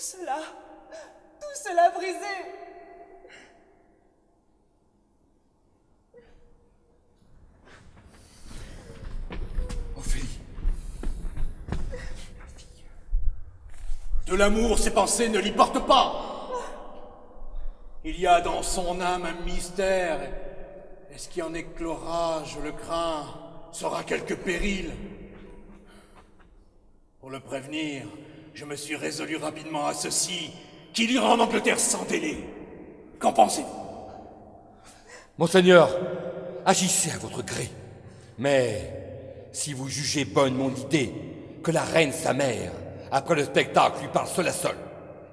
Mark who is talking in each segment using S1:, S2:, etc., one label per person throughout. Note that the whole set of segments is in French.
S1: tout cela brisé.
S2: Ophélie. De l'amour, ses pensées ne l'y portent pas. Il y a dans son âme un mystère, et ce qui en éclora, je le crains, sera quelque péril. Pour le prévenir, je me suis résolu rapidement à ceci, qu'il ira en Angleterre sans délai. Qu'en pensez-vous?
S3: Monseigneur, agissez à votre gré. Mais si vous jugez bonne mon idée, que la reine sa mère, après le spectacle, lui parle seul à seul,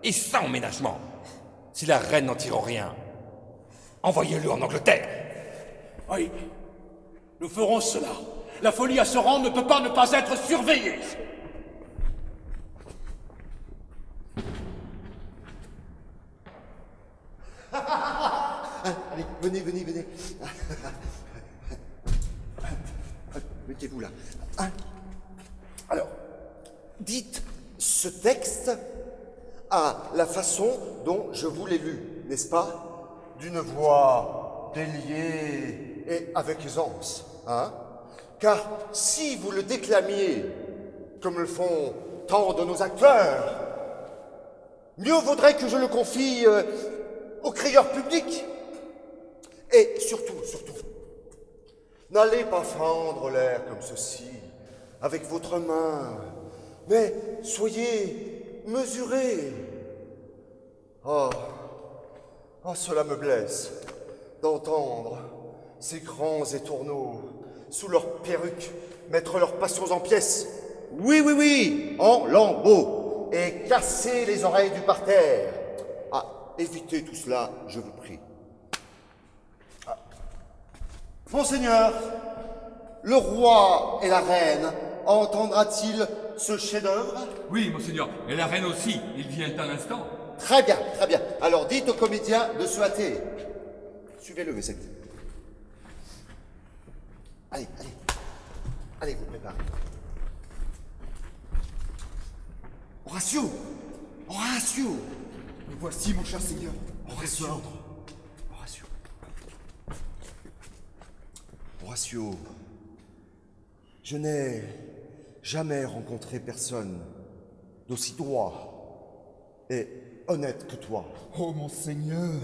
S3: et sans ménagement, si la reine n'en tire rien, envoyez-le en Angleterre.
S2: Oui, nous ferons cela. La folie à ce rang ne peut pas ne pas être surveillée.
S4: Allez, venez. Mettez-vous là. Alors, dites ce texte à la façon dont je vous l'ai lu, n'est-ce pas? D'une voix déliée et avec aisance, hein? Car si vous le déclamiez comme le font tant de nos acteurs, mieux vaudrait que je le confie au crieur public. Et surtout, n'allez pas fendre l'air comme ceci, avec votre main, mais soyez mesurés. Oh, cela me blesse d'entendre ces grands étourneaux, sous leurs perruques, mettre leurs passions en pièces. Oui, en lambeaux, et casser les oreilles du parterre. Évitez tout cela, je vous prie. Monseigneur, le roi et la reine entendra-t-il ce chef-d'œuvre?
S3: Oui, monseigneur, et la reine aussi, il vient un instant.
S4: Très bien. Alors dites aux comédiens de se hâter. Suivez-le, mes sectes. Allez, vous préparez. Horatio!
S5: Me voici, mon cher seigneur.
S4: Horatio, je n'ai jamais rencontré personne d'aussi droit et honnête que toi.
S5: Oh, monseigneur.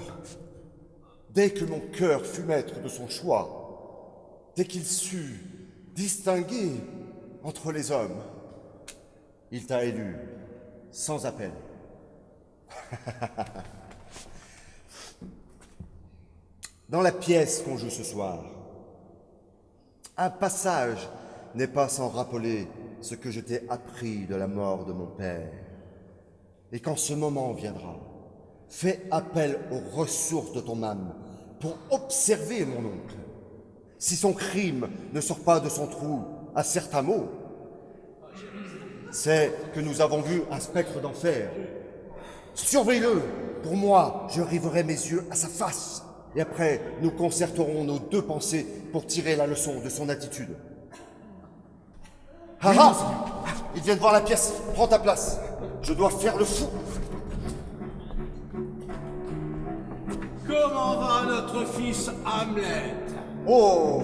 S4: Dès que mon cœur fut maître de son choix, dès qu'il sut distinguer entre les hommes, il t'a élu sans appel. Dans la pièce qu'on joue ce soir, un passage n'est pas sans rappeler ce que je t'ai appris de la mort de mon père. Et quand ce moment viendra, fais appel aux ressources de ton âme pour observer mon oncle. Si son crime ne sort pas de son trou à certains mots, c'est que nous avons vu un spectre d'enfer. Surveille-le. Pour moi, je riverai mes yeux à sa face. Et après, nous concerterons nos deux pensées pour tirer la leçon de son attitude. Il vient de voir la pièce. Prends ta place. Je dois faire le fou.
S2: Comment va notre fils Hamlet?
S4: Oh,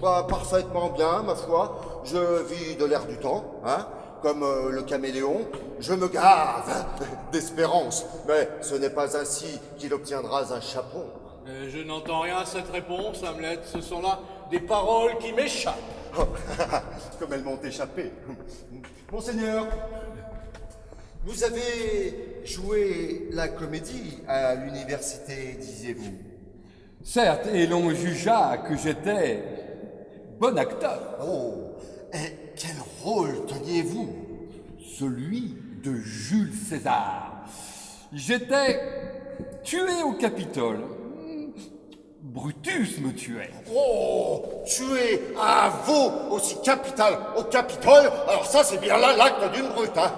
S4: parfaitement bien, ma foi. Je vis de l'air du temps, hein. Comme le caméléon, je me gave d'espérance. Mais ce n'est pas ainsi qu'il obtiendra un chaperon.
S2: Je n'entends rien à cette réponse, Hamlet. Ce sont là des paroles qui m'échappent.
S4: Comme elles m'ont échappé. Monseigneur, vous avez joué la comédie à l'université, disiez-vous?
S3: Certes, et l'on jugea que j'étais bon acteur.
S4: Oh, et quel rôle teniez-vous?
S3: Celui de Jules César. J'étais tué au Capitole. Brutus me tuait.
S4: Oh, tuer un veau aussi capital au Capitole, alors ça c'est bien là l'acte d'une brute, hein.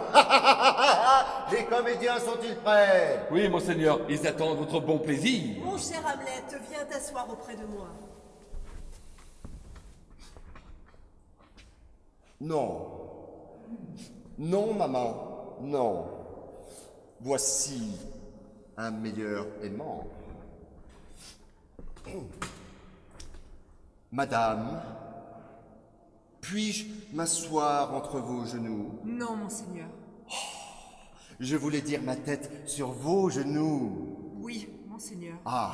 S4: Les comédiens sont-ils prêts?
S3: Oui, monseigneur, ils attendent votre bon plaisir.
S1: Mon cher Hamlet, viens t'asseoir auprès de moi.
S4: Non. Non, maman, non. Voici un meilleur aimant. Madame, puis-je m'asseoir entre vos genoux?
S1: Non, monseigneur.
S4: Je voulais dire ma tête sur vos genoux.
S1: Oui, monseigneur.
S4: Ah.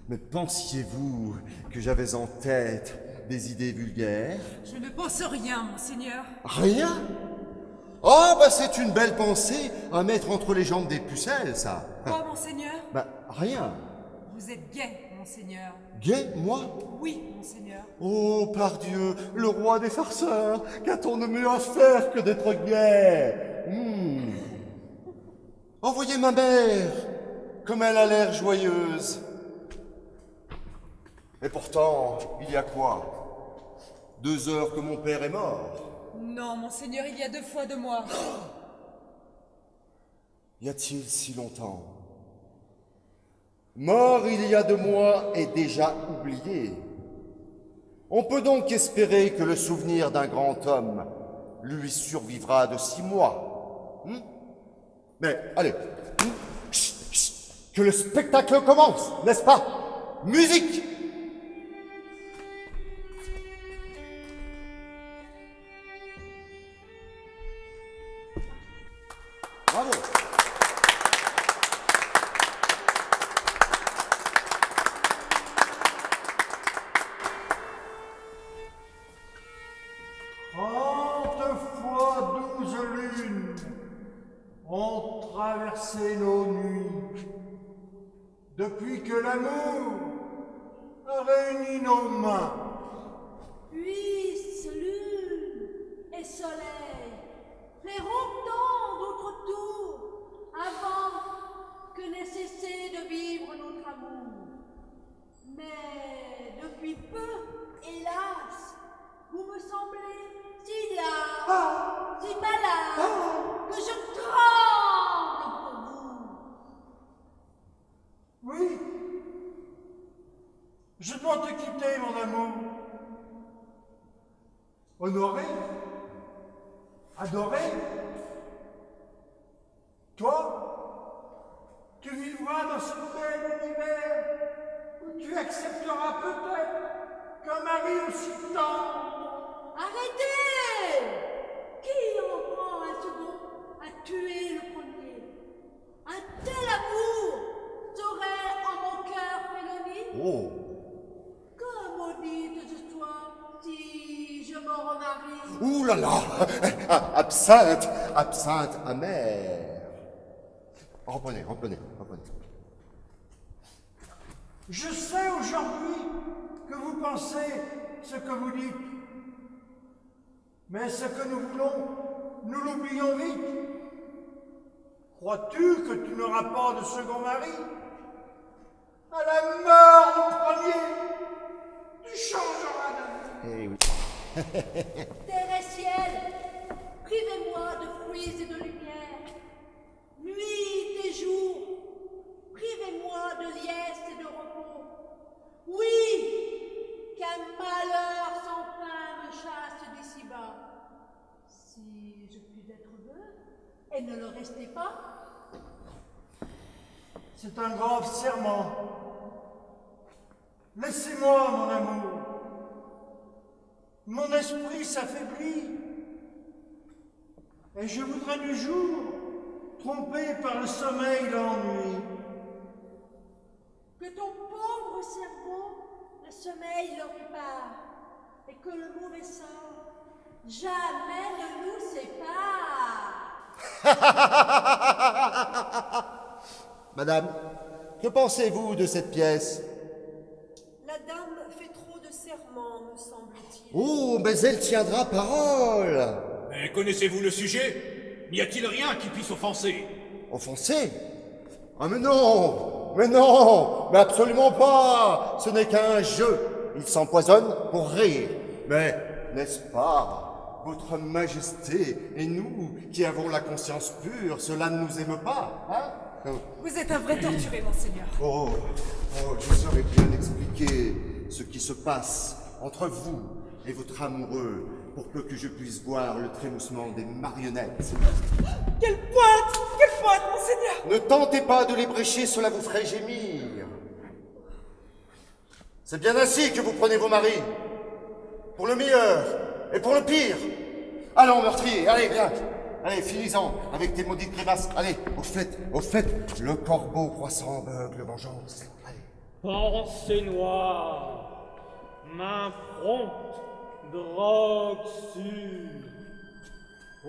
S4: Mais pensiez-vous que j'avais en tête des idées vulgaires?
S1: Je ne pense rien, monseigneur.
S4: Rien? Oh, bah c'est une belle pensée à mettre entre les jambes des pucelles, ça.
S1: Quoi, monseigneur?
S4: Bah, rien.
S1: Vous êtes gai, monseigneur.
S4: Gai, moi?
S1: Oui, monseigneur.
S4: Oh, par Dieu, le roi des farceurs, qu'a-t-on de mieux à faire que d'être gai? Envoyez ma mère, comme elle a l'air joyeuse. Et pourtant, il y a quoi? 2 heures que mon père est mort.
S1: Non, monseigneur, il y a 2 fois de moi.
S4: Y a-t-il si longtemps? Mort il y a 2 mois et déjà oublié. On peut donc espérer que le souvenir d'un grand homme lui survivra de 6 mois. Mais allez, chut, chut, que le spectacle commence, n'est-ce pas? Musique! Bravo!
S5: Fois 12 lunes ont traversé nos nuits, depuis que l'amour a réuni nos mains.
S6: Puisse lune et soleil feront tant d'autres tours avant que n'ait cessé de vivre notre amour. Mais depuis peu, hélas, vous me semblez si là, si malade, que je tremble pour vous.
S5: Oui, je dois te quitter, mon amour. Honoré, adoré, toi, tu vivras dans ce bel univers où tu accepteras peut-être qu'un mari aussi tendre.
S6: Arrêtez! Qui en prend un second à tuer le premier? Un tel amour serait en mon cœur félonie?
S4: Oh!
S6: Que maudite je sois si je me remarie.
S4: Ouh là là! Absinthe! Absinthe amère! Reprenez.
S5: Je sais aujourd'hui que vous pensez ce que vous dites, mais ce que nous voulons, nous l'oublions vite. Crois-tu que tu n'auras pas de second mari? À la mort du premier, tu changeras d'avis.
S4: Eh oui.
S6: Terre et ciel, privez-moi de fruits et de lumière. Nuit et jour, privez-moi de liesse et de repos. Oui, qu'un malheur sans fin me chasse d'ici-bas. Si je puis être veuve, et ne le restez pas.
S5: C'est un grave serment. Laissez-moi, mon amour. Mon esprit s'affaiblit. Et je voudrais du jour, trompé par le sommeil et l'ennui.
S6: Que ton pauvre cerveau, le sommeil le répare, et que le mauvais sort jamais ne nous sépare.
S4: Madame, que pensez-vous de cette pièce?
S1: La dame fait trop de serments, me semble-t-il.
S4: Oh, mais elle tiendra parole!
S2: Mais connaissez-vous le sujet? N'y a-t-il rien qui puisse offenser?
S4: Offensé? Ah mais non, mais absolument pas. Ce n'est qu'un jeu. Il s'empoisonne pour rire. Mais n'est-ce pas, votre majesté et nous qui avons la conscience pure, cela ne nous aime pas, hein?
S1: Vous êtes un vrai torturé, monseigneur.
S4: Oh, je saurais bien expliquer ce qui se passe entre vous et votre amoureux, pour peu que je puisse voir le trémoussement des marionnettes.
S1: Quelle pointe, monseigneur!
S4: Ne tentez pas de les brécher, cela vous ferait gémir. C'est bien ainsi que vous prenez vos maris. Pour le meilleur et pour le pire. Allons, meurtrier, allez, viens. Allez, finis-en avec tes maudites grimaces. Allez, au fait, le corbeau croissant aveugle vengeance. Allez.
S7: Pensée noire, main prompte, drogue sûre.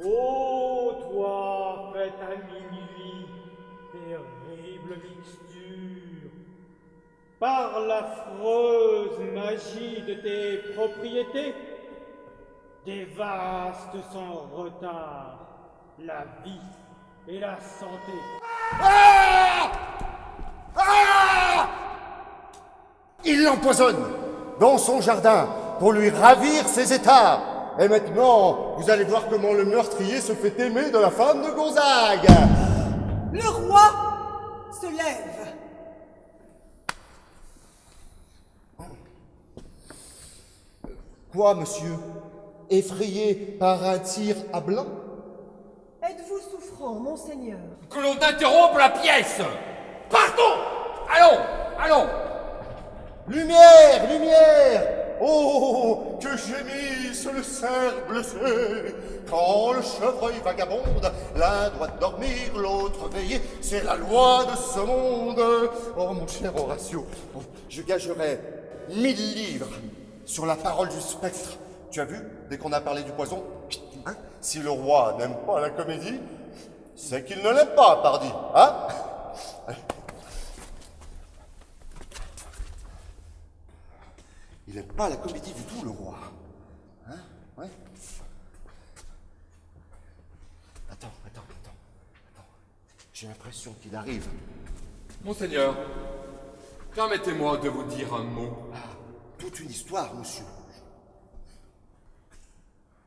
S7: Ô toi, faite à minuit, terrible mixture, par l'affreuse magie de tes propriétés, dévaste sans retard la vie et la santé.
S4: Ah! Ah! Il l'empoisonne dans son jardin pour lui ravir ses états. Et maintenant, vous allez voir comment le meurtrier se fait aimer de la femme de Gonzague.
S1: Le roi se lève.
S4: Quoi, monsieur? Effrayé par un tir à blanc?
S1: Êtes-vous souffrant, monseigneur?
S3: Que l'on interrompe la pièce! Partons! Allons!
S4: Lumière, lumière! Oh, que gémisse le cerf blessé! Quand le chevreuil vagabonde, l'un doit dormir, l'autre veiller, c'est la loi de ce monde! Oh, mon cher Horatio, je gagerais 1000 livres sur la parole du spectre. Tu as vu, dès qu'on a parlé du poison, hein? Si le roi n'aime pas la comédie, c'est qu'il ne l'aime pas, pardi, hein? Il n'aime pas la comédie du tout, le roi. Hein? Ouais. Attends. J'ai l'impression qu'il arrive.
S3: Monseigneur, permettez-moi de vous dire un mot.
S4: Ah, toute une histoire, monsieur.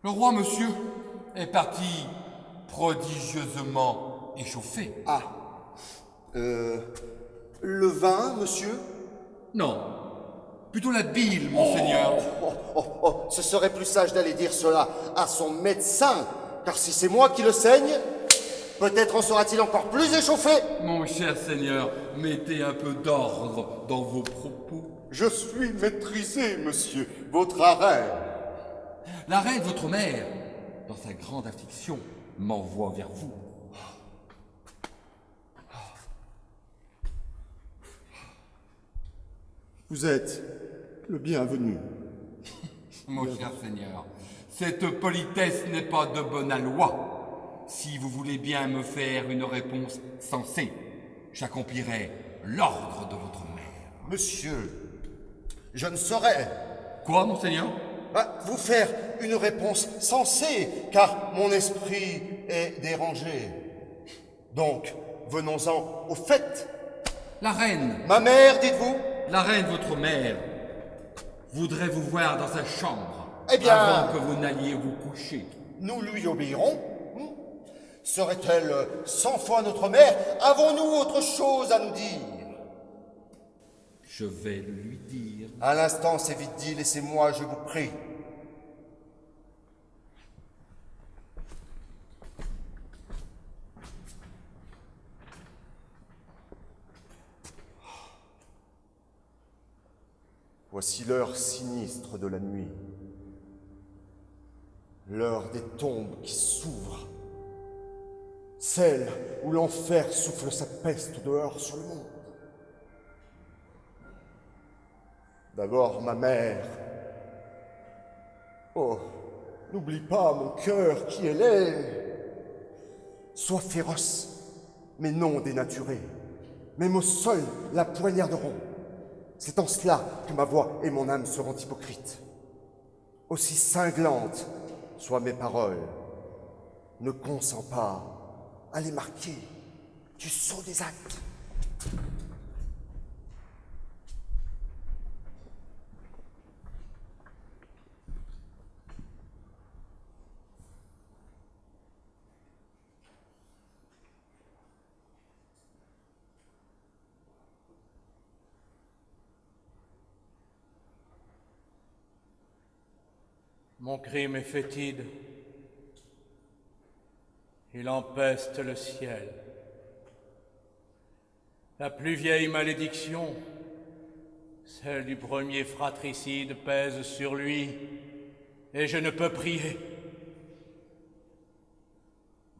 S3: Le roi, monsieur, est parti prodigieusement échauffé.
S4: Ah. Le vin, monsieur?
S3: Non, plutôt la bile, monseigneur.
S4: Ce serait plus sage d'aller dire cela à son médecin, car si c'est moi qui le saigne, peut-être en sera-t-il encore plus échauffé.
S3: Mon cher seigneur, mettez un peu d'ordre dans vos propos.
S4: Je suis maîtrisé, monsieur, votre arrêt.
S3: La reine, votre mère, dans sa grande affliction, m'envoie vers vous.
S4: Vous êtes le bienvenu.
S3: Mon cher seigneur, cette politesse n'est pas de bonne loi. Si vous voulez bien me faire une réponse sensée, j'accomplirai l'ordre de votre mère.
S4: Monsieur, je ne saurais
S3: Quoi, monseigneur?
S4: vous faire une réponse sensée, car mon esprit est dérangé. Donc, venons-en au fait.
S3: La reine,
S4: Ma mère, dites-vous?
S3: la reine, votre mère, voudrait vous voir dans sa chambre
S4: Eh bien-
S3: avant que vous n'alliez vous coucher.
S4: Nous lui obéirons. Serait-elle 100 fois notre mère? Avons-nous autre chose à nous dire?
S3: Je vais le lui dire.
S4: À l'instant, c'est vite dit, laissez-moi, je vous prie. Voici l'heure sinistre de la nuit. L'heure des tombes qui s'ouvrent. Celle où l'enfer souffle sa peste dehors sur le monde. D'abord ma mère. Oh, n'oublie pas mon cœur qui elle est. Sois féroce, mais non dénaturé. Mes mots seuls la poignarderont. C'est en cela que ma voix et mon âme seront hypocrites. Aussi cinglantes soient mes paroles, ne consens pas à les marquer du sceau des actes.
S2: Mon crime est fétide. Il empeste le ciel. La plus vieille malédiction, celle du premier fratricide, pèse sur lui, et je ne peux prier.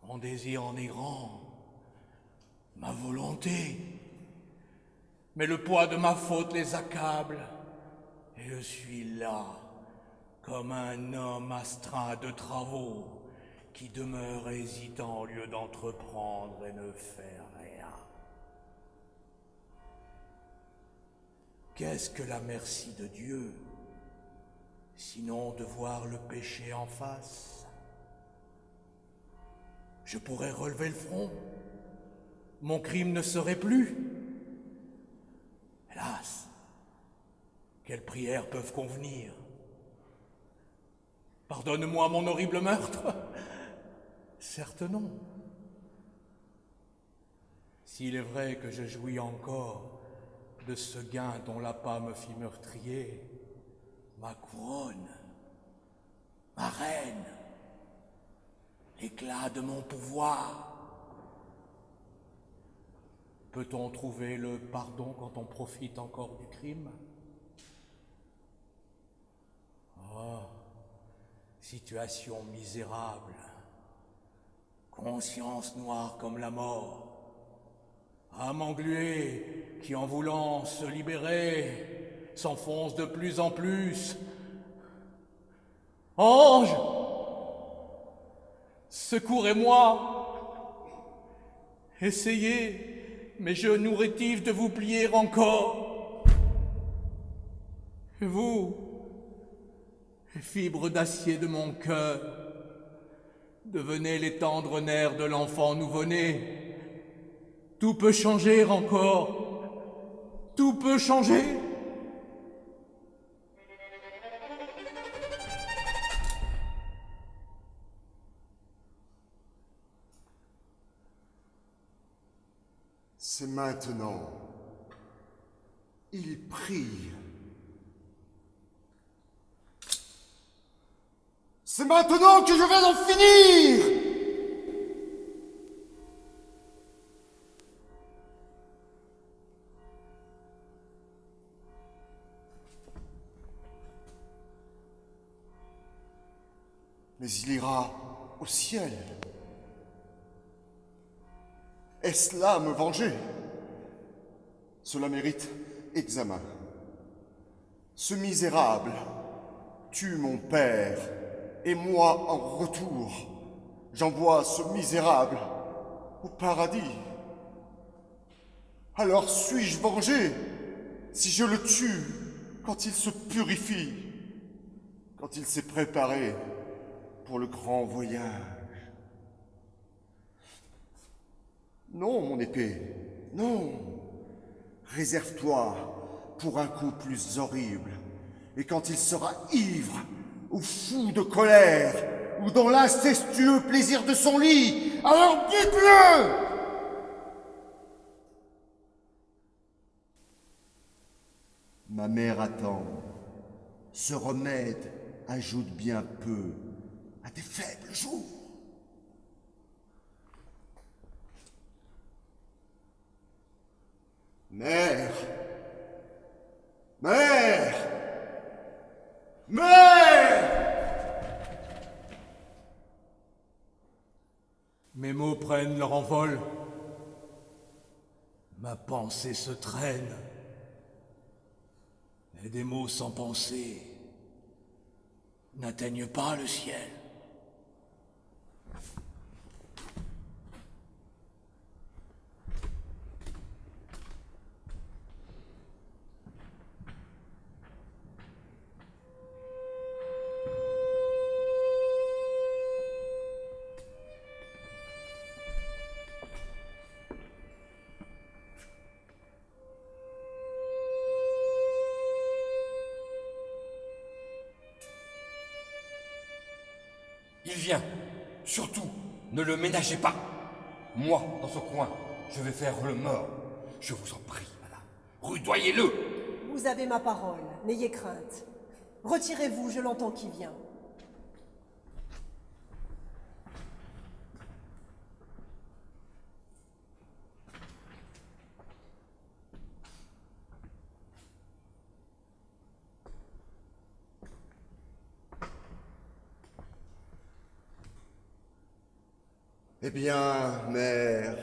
S2: Mon désir en est grand, ma volonté, mais le poids de ma faute les accable, et je suis là, comme un homme astreint de travaux, qui demeure hésitant au lieu d'entreprendre et ne fait rien. Qu'est-ce que la merci de Dieu, sinon de voir le péché en face? Je pourrais relever le front, mon crime ne serait plus. Hélas, quelles prières peuvent convenir? Pardonne-moi mon horrible meurtre? Certes non. S'il est vrai que je jouis encore de ce gain dont l'appât me fit meurtrier, ma couronne, ma reine, l'éclat de mon pouvoir. Peut-on trouver le pardon quand on profite encore du crime? Oh, situation misérable, conscience noire comme la mort, âme engluée qui, en voulant se libérer, s'enfonce de plus en plus. Ange, secourez-moi. Essayez, mes genoux rétifs de vous plier encore. Et vous, fibres d'acier de mon cœur, devenez les tendres nerfs de l'enfant nouveau-né. Tout peut changer encore. Tout peut changer.
S4: C'est maintenant. Il prie. C'est maintenant que je vais en finir! Mais il ira au ciel. Est-ce là me venger? Cela mérite examen. Ce misérable tue mon père, et moi, en retour, j'envoie ce misérable au paradis. Alors suis-je vengé si je le tue quand il se purifie, quand il s'est préparé pour le grand voyage? Non, mon épée, non. Réserve-toi pour un coup plus horrible. Et quand il sera ivre, ou fou de colère, ou dans l'incestueux plaisir de son lit, alors bute-le! Ma mère attend. Ce remède ajoute bien peu à des faibles jours. Mère! Mère! Mère!
S2: Mes mots prennent leur envol. Ma pensée se traîne. Et des mots sans pensée n'atteignent pas le ciel.
S3: Il vient. Surtout, ne le ménagez pas. Moi, dans ce coin, je vais faire le mort. Je vous en prie, madame. Rudoyez-le.
S1: Vous avez ma parole, n'ayez crainte. Retirez-vous, je l'entends qui vient.
S4: Eh bien, mère,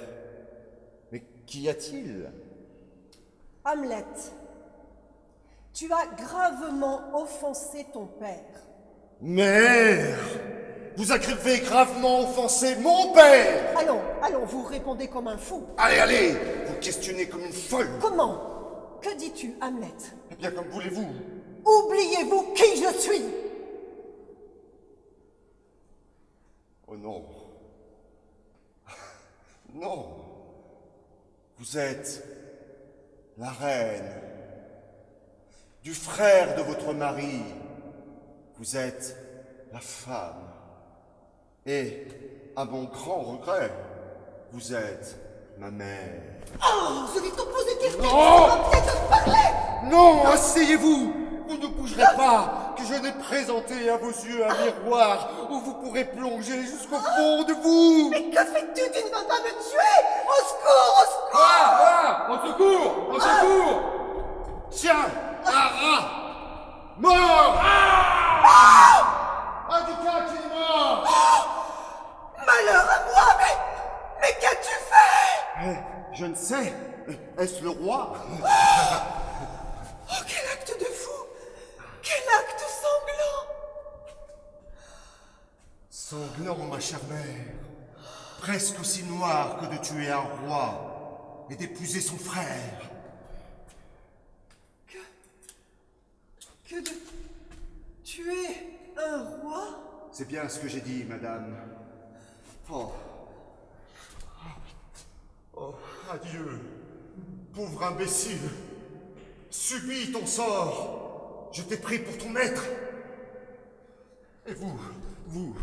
S4: mais qu'y a-t-il?
S1: Hamlet, tu as gravement offensé ton père.
S4: Mère, vous avez gravement offensé mon père!
S1: Allons, vous répondez comme un fou.
S4: Allez, allez, vous questionnez comme une folle.
S1: Comment? Que dis-tu, Hamlet?
S4: Eh bien, comme voulez-vous.
S1: Oubliez-vous qui je suis?
S4: Oh non. Non. Vous êtes la reine du frère de votre mari. Vous êtes la femme. Et, à mon grand regret, vous êtes ma mère.
S1: Oh, je vais te poser des questions.
S4: Non!
S1: Tu vas peut-être parler.
S4: Non, asseyez-vous! Vous ne bougerez pas, que je n'ai présenté à vos yeux un miroir où vous pourrez plonger jusqu'au fond de vous!
S1: Mais que fais-tu? Tu ne vas pas me tuer! Au secours! Au secours!
S3: Ah! Au secours! Au secours!
S4: Tiens! Un rat! Mort! Un du cas qui est mort!
S1: Malheur à moi! Mais qu'as-tu fait?
S4: Je ne sais. Est-ce le roi?
S1: Oh, quel acte de fou! Quel acte sanglant!
S4: Sanglant, ma chère mère. Presque aussi noir que de tuer un roi et d'épouser son frère.
S1: Que de tuer un roi?
S4: C'est bien ce que j'ai dit, madame. Oh. Oh, adieu, pauvre imbécile. Subis ton sort. Je t'ai pris pour ton maître. Et vous,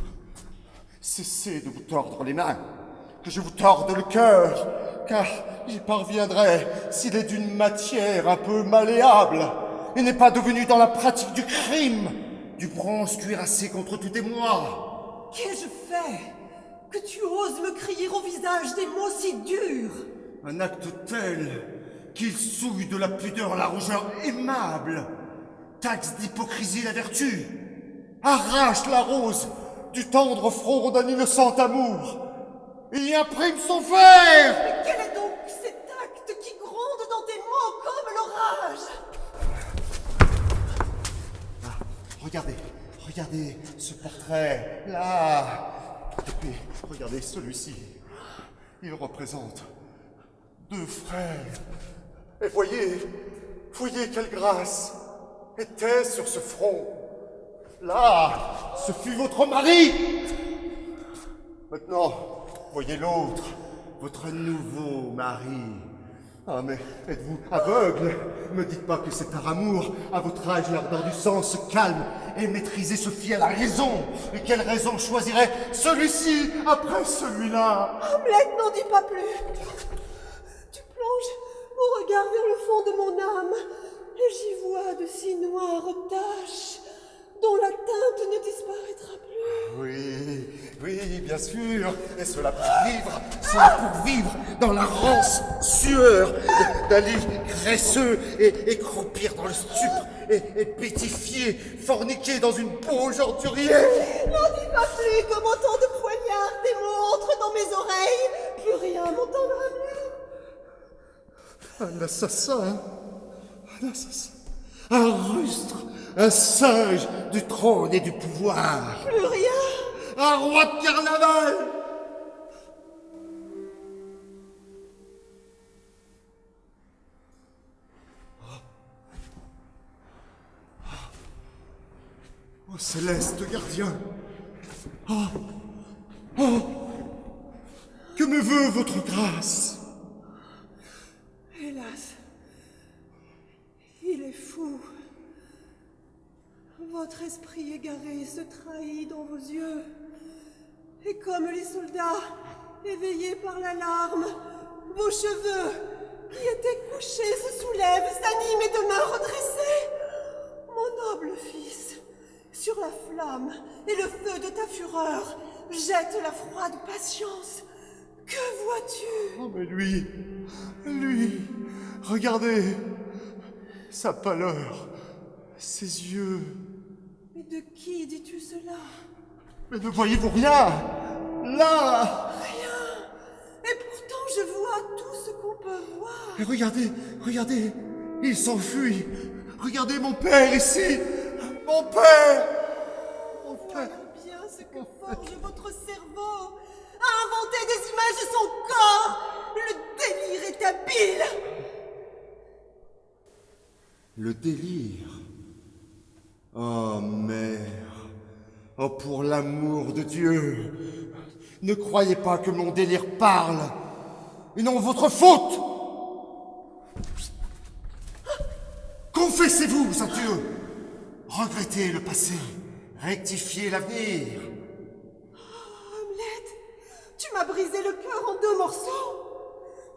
S4: cessez de vous tordre les mains, que je vous torde le cœur, car j'y parviendrai s'il est d'une matière un peu malléable et n'est pas devenu dans la pratique du crime, du bronze cuirassé contre tout émoi.
S1: Qu'ai-je fait que tu oses me crier au visage des mots si durs?
S4: Un acte tel qu'il souille de la pudeur la rougeur aimable, taxe d'hypocrisie la vertu, arrache la rose du tendre front d'un innocent amour, et y imprime son fer!
S1: Mais quel est donc cet acte qui gronde dans tes mots comme l'orage?
S4: Regardez ce portrait, là. Et puis, regardez celui-ci. Il représente 2 frères. Et voyez quelle grâce était sur ce front. Là, ce fut votre mari. Maintenant, voyez l'autre, votre nouveau mari. Ah, mais êtes-vous aveugle? Me dites pas que c'est par amour. À votre âge, l'ardeur du sang se calme et maîtriser se fie à la raison. Et quelle raison choisirait celui-ci après celui-là?
S1: Hamlet, n'en dis pas plus. Tu plonges mon regard vers le fond de mon âme, et j'y vois de si noires taches dont la teinte ne disparaîtra plus.
S4: Oui, bien sûr. Et cela pour vivre dans la rance sueur d'un lit graisseux et croupir dans le stupre et pétifier, forniquer dans une peau ordurière.
S1: N'en dis pas plus, comme autant de poignards, tes mots entrent dans mes oreilles. Plus rien m'entendra mieux.
S4: Un assassin, un rustre, un singe du trône et du pouvoir,
S1: Plus rien.
S4: un roi de carnaval. Oh, céleste gardien. Oh, que me veut votre grâce?
S1: Hélas, il est fou. Votre esprit égaré se trahit dans vos yeux. Et comme les soldats, éveillés par l'alarme, vos cheveux, qui étaient couchés, se soulèvent, s'animent et demeurent redressés. Mon noble fils, sur la flamme et le feu de ta fureur, jette la froide patience. Que vois-tu?
S4: Oh, mais lui, regardez, sa pâleur, ses yeux.
S1: Mais de qui dis-tu cela?
S4: Mais ne voyez-vous rien? Là,
S1: Rien.
S4: Et regardez, regardez, il s'enfuit. Regardez mon père ici. Mon père. Mon père.
S1: Voyons bien ce que forge votre cerveau à inventer des images de son corps. Le délire est habile.
S4: Le délire. Oh, mère. Oh, pour l'amour de Dieu. Ne croyez pas que mon délire parle. Et non votre faute. Confessez-vous à Dieu. Regrettez le passé. Rectifiez l'avenir.
S1: Hamlet, tu m'as brisé le cœur en 2 morceaux.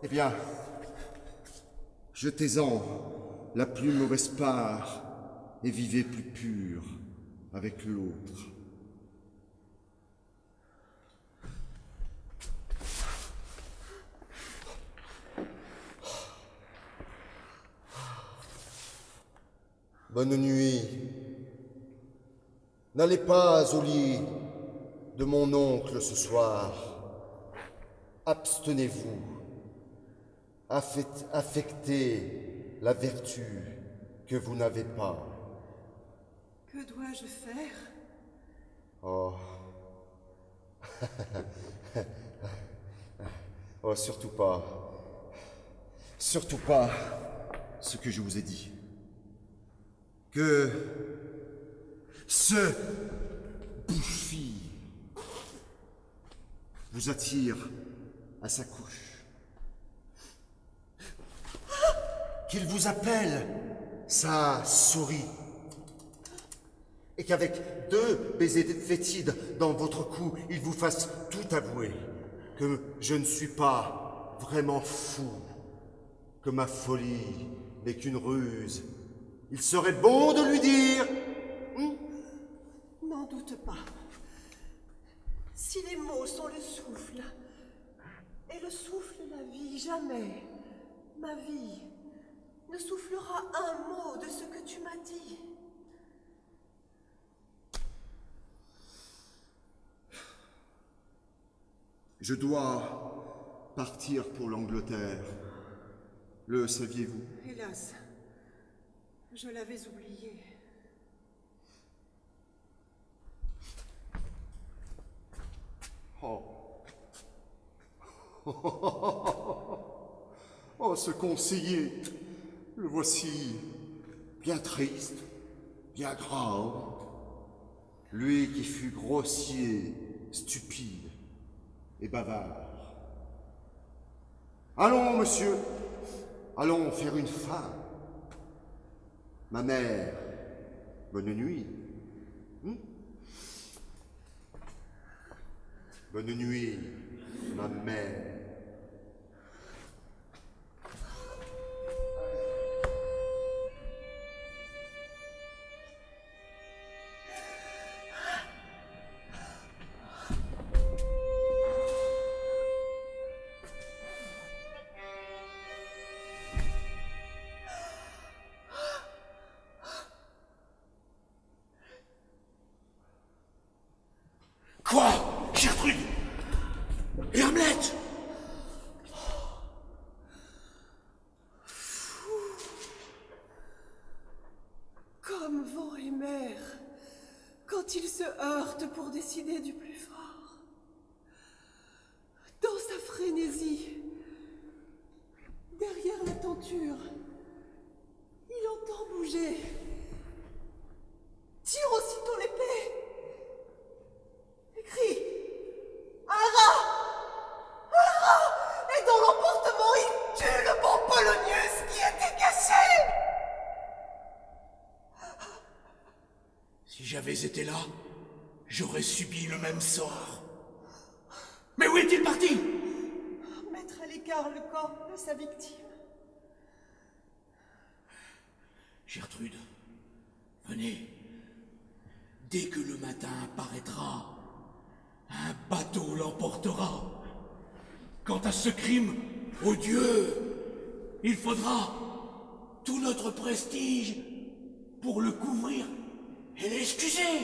S4: Eh bien, jetez-en la plus mauvaise part et vivez plus pur avec l'autre. Bonne nuit. N'allez pas au lit de mon oncle ce soir. Abstenez-vous. Affectez la vertu que vous n'avez pas.
S1: Que dois-je faire?
S4: Oh. Oh, surtout pas. Surtout pas ce que je vous ai dit. Que ce bouffi vous attire à sa couche. Qu'il vous appelle sa souris. Et qu'avec 2 baisers fétides dans votre cou, il vous fasse tout avouer. Que je ne suis pas vraiment fou. Que ma folie n'est qu'une ruse. Il serait bon de lui dire...
S1: N'en doute pas. Si les mots sont le souffle, et le souffle la vie, jamais, ma vie, ne soufflera un mot de ce que tu m'as dit.
S4: Je dois partir pour l'Angleterre. Le saviez-vous?
S1: Hélas, je l'avais oublié.
S4: Oh. Oh, ce conseiller, le voici bien triste, bien grave. Lui qui fut grossier, stupide et bavard. Allons, monsieur, allons faire une fin. Ma mère, bonne nuit. Bonne nuit, ma mère.
S2: Quoi, Gertrude? Et Hamlet?
S1: Comme vent et mer, quand ils se heurtent pour décider du plus fort. Dans sa frénésie, derrière la tenture, il entend bouger. Tire aussitôt l'épée. Crie. Un rat! Et dans l'emportement, il tue le bon Polonius qui était caché!
S2: Si j'avais été là, j'aurais subi le même sort. Mais où est-il parti?
S1: Mettre à l'écart le corps de sa victime.
S2: Gertrude, venez. Dès que le matin apparaîtra, un bateau l'emportera. Quant à ce crime odieux, il faudra tout notre prestige pour le couvrir et l'excuser.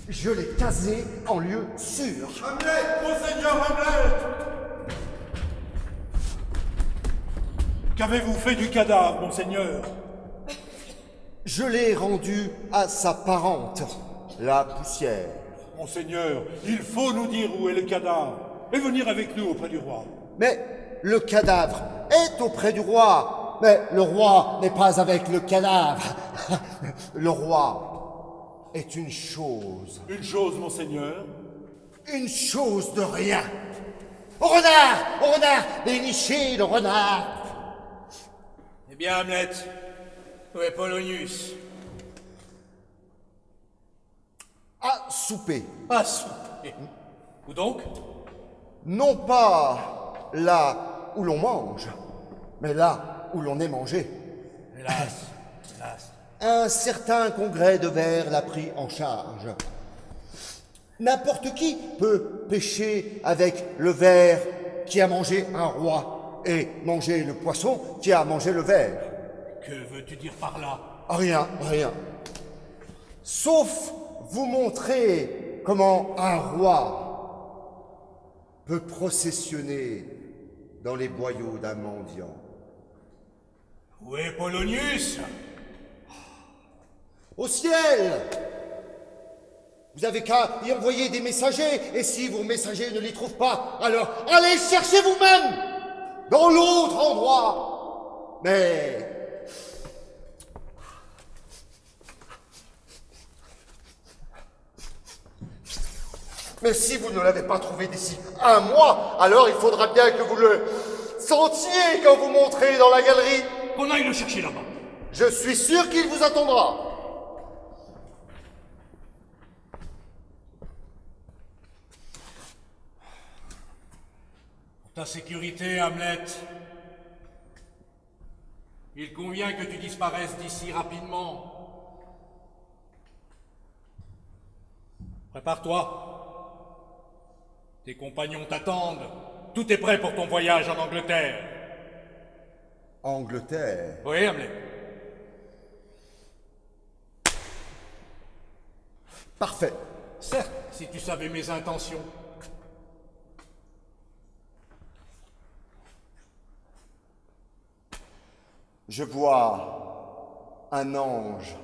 S4: Je l'ai casé en lieu sûr.
S5: Hamlet, monseigneur Hamlet!
S8: Qu'avez-vous fait du cadavre, monseigneur?
S4: Je l'ai rendu à sa parente, la poussière.
S8: Monseigneur, il faut nous dire où est le cadavre et venir avec nous auprès du roi.
S4: Mais le cadavre est auprès du roi. Mais le roi n'est pas avec le cadavre. Le roi est une chose.
S8: Une chose, monseigneur.
S4: Une chose de rien. Au renard! Au renard! Béniché le renard!
S2: Eh bien, Hamlet, où est Polonius?
S4: À souper.
S2: À souper. Où donc?
S4: Non pas là où l'on mange, mais là où l'on est mangé.
S2: Hélas, hélas.
S4: Un certain congrès de vers l'a pris en charge. N'importe qui peut pêcher avec le ver qui a mangé un roi et manger le poisson qui a mangé le ver.
S2: Que veux-tu dire par là?
S4: Rien, rien. Sauf vous montrer comment un roi peut processionner dans les boyaux d'un mendiant.
S2: Où est Polonius?
S4: Au ciel! Vous avez qu'à y envoyer des messagers, et si vos messagers ne les trouvent pas, alors allez chercher vous-même dans l'autre endroit. Mais si vous ne l'avez pas trouvé d'ici un mois, alors il faudra bien que vous le sentiez quand vous monterez dans la galerie.
S2: Qu'on aille le chercher là-bas.
S4: Je suis sûr qu'il vous attendra.
S2: Pour ta sécurité, Hamlet, il convient que tu disparaisses d'ici rapidement. Prépare-toi. Tes compagnons t'attendent. Tout est prêt pour ton voyage en Angleterre.
S4: Angleterre.
S2: Oui, Hamlet.
S4: Parfait.
S2: Certes, si tu savais mes intentions.
S4: Je vois un ange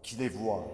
S4: qui les voit.